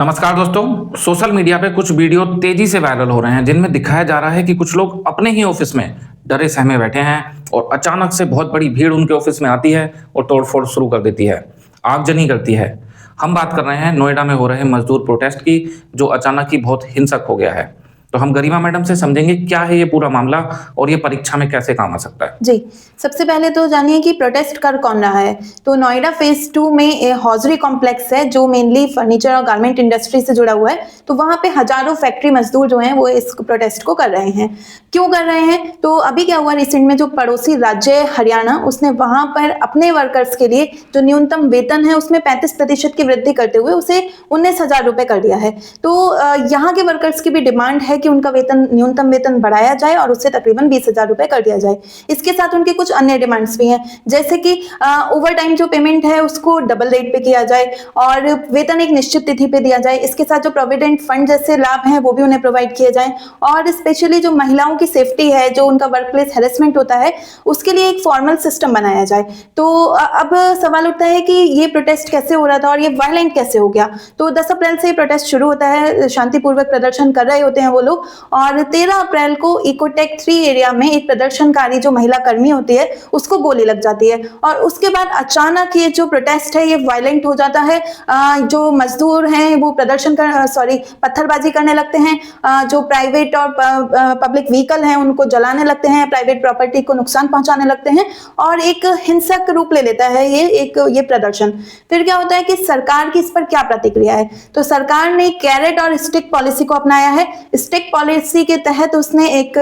नमस्कार दोस्तों, social media पे कुछ वीडियो तेजी से वायरल हो रहे हैं जिनमें दिखाया जा रहा है कि कुछ लोग अपने ही ऑफिस में डरे सहमे बैठे हैं और अचानक से बहुत बड़ी भीड़ उनके ऑफिस में आती है और तोड़फोड़ शुरू कर देती है, आगजनी करती है। हम बात कर रहे हैं नोएडा में हो रहे मजदूर प्रोटेस्ट की, जो अचानक ही बहुत हिंसक हो गया है। तो हम गरिमा मैडम से समझेंगे क्या है ये पूरा मामला और ये परीक्षा में कैसे काम आ सकता है। जी, सबसे पहले तो जानिए कि प्रोटेस्ट कर कौन रहा है। तो नोएडा फेज 2 में हॉजरी कॉम्प्लेक्स है जो मेनली फर्नीचर और गारमेंट इंडस्ट्री से जुड़ा हुआ है। तो वहाँ पे हजारों फैक्ट्री मजदूर जो हैं वो इस प्रोटेस्ट को कर रहे हैं। क्यों कर रहे हैं? तो अभी क्या हुआ, रिसेंट में जो पड़ोसी राज्य है हरियाणा, उसने वहाँ पर अपने वर्कर्स के लिए जो न्यूनतम वेतन है उसमें 35% की वृद्धि करते हुए उसे 19,000 रुपए कर दिया है। तो यहाँ के वर्कर्स की भी डिमांड है कि उनका वेतन, न्यूनतम वेतन बढ़ाया जाए और उससे तकरीबन 20,000 रुपए कर दिया जाए। इसके साथ उनके कुछ अन्य डिमांड्स भी हैं, जैसे कि ओवर टाइम जो पेमेंट है उसको डबल रेट पे किया जाए और वेतन एक निश्चित तिथि पे दिया जाए। इसके साथ जो प्रोविडेंट फंड जैसे लाभ हैं वो भी उन्हें प्रोवाइड किए जाएं और स्पेशली जो महिलाओं की सेफ्टी है, जो उनका वर्क प्लेस हैरेसमेंट होता है, उसके लिए एक फॉर्मल सिस्टम बनाया जाए। तो अब सवाल उठता है कि ये प्रोटेस्ट कैसे हो रहा था और ये वायलेंट कैसे हो गया। तो 10 अप्रैल से प्रोटेस्ट शुरू होता है, शांतिपूर्वक प्रदर्शन कर रहे होते हैं वो लोग और 13 अप्रैल को इकोटेक 3 एरिया में एक प्रदर्शनकारी जो महिला कर्मी होती है उसको गोली लग जाती है और उसके बाद अचानक ये जो प्रोटेस्ट है ये वायलेंट हो जाता है। जो मजदूर हैं वो पत्थरबाजी करने लगते हैं, जो प्राइवेट और पब्लिक व्हीकल हैं उनको जलाने लगते हैं, प्राइवेट प्रॉपर्टी को नुकसान पहुंचाने लगते हैं और एक हिंसक रूप ले लेता है ये प्रदर्शन। फिर क्या होता है कि सरकार की इस पर क्या प्रतिक्रिया है। तो सरकार ने कैरेट और स्टिक पॉलिसी को अपनाया है। स्टिक पॉलिसी के तहत उसने एक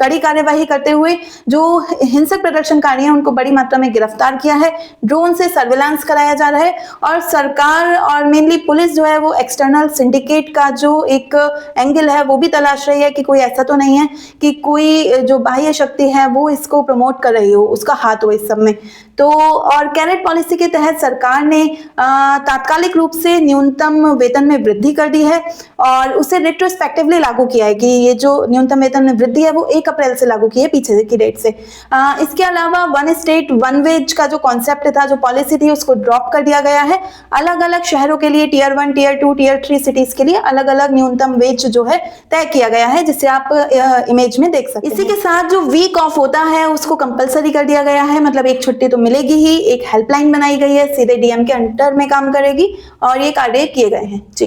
कड़ी कार्यवाही करते हुए जो हिंसक प्रदर्शनकारी हैं उनको बड़ी मात्रा में गिरफ्तार किया है। ड्रोन से सर्विलांस कराया जा रहा है और सरकार और मेनली पुलिस जो है वो एक्सटर्नल सिंडिकेट का जो एक एंगल है वो भी तलाश रही है कि कोई ऐसा तो नहीं है कि कोई जो बाह्य शक्ति है वो इसको प्रमोट कर रही हो, उसका हाथ हो इस सब में। तो और कैरेट पॉलिसी के तहत सरकार ने तात्कालिक रूप से न्यूनतम वेतन में वृद्धि कर दी है और उसे रेट्रोस्पेक्टिवली लागू किया है कि ये जो न्यूनतम वेतन में वृद्धि है वो 1 अप्रैल से लागू की है, पीछे की डेट से। इसके अलावा वन स्टेट वन वेज का जो कॉन्सेप्ट था, जो पॉलिसी थी, उसको ड्रॉप कर दिया गया है। अलग अलग शहरों के लिए टियर 1, टियर 2, टियर 3 सिटीज के लिए अलग अलग न्यूनतम वेज जो है तय किया गया है, जिसे आप इमेज में देख सकते हैं। इसी के साथ जो वीक ऑफ होता है उसको कंपलसरी कर दिया गया है, मतलब एक छुट्टी तो मिलेगी ही। एक हेल्पलाइन बनाई गई है, सीधे डीएम के अंडर में काम करेगी और ये कार्य किए गए हैं। जी,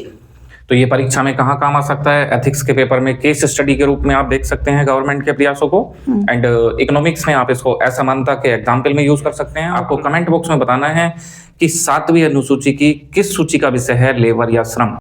तो ये परीक्षा में कहाँ काम आ सकता है? एथिक्स के पेपर में केस स्टडी के रूप में आप देख सकते हैं गवर्नमेंट के प्रयासों को, एंड इकोनॉमिक्स में आप इसको असमानता के एग्जाम्पल में यूज कर सकते हैं। आपको कमेंट बॉक्स में बताना है कि 7वीं अनुसूची की किस सूची का विषय है लेबर या श्रम।